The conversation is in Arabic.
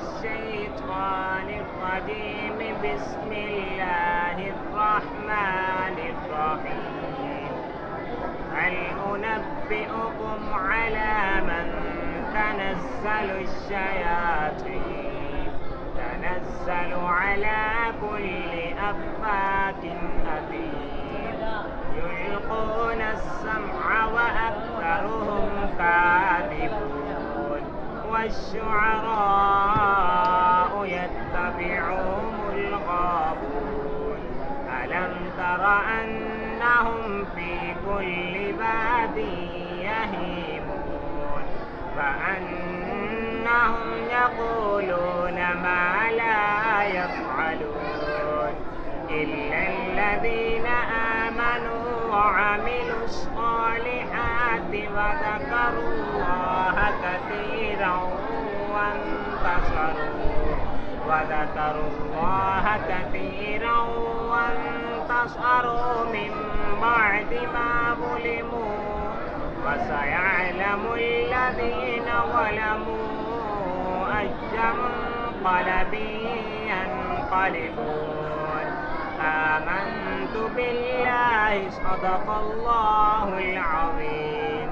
الشيطان الرجيم. بسم الله الرحمن الرحيم. هل أنبئكم على من تنزل الشياطين؟ تنزل على كل أفاك أثيم يلقون السمع وأكثرهم كاذبون والشعراء يتبعهم الغاوون. ألم تر أنهم في كل باد يهيمون فأنهم يقولون ما لا يفعلون إلا الذين آمنوا وعملوا الصالحات وذكروا الله كثيرا وانتصروا من بعد ما ظلموا وسيعلم الذين ظلموا أي منقلب ينقلبون. آمنت بالله صدق الله العظيم.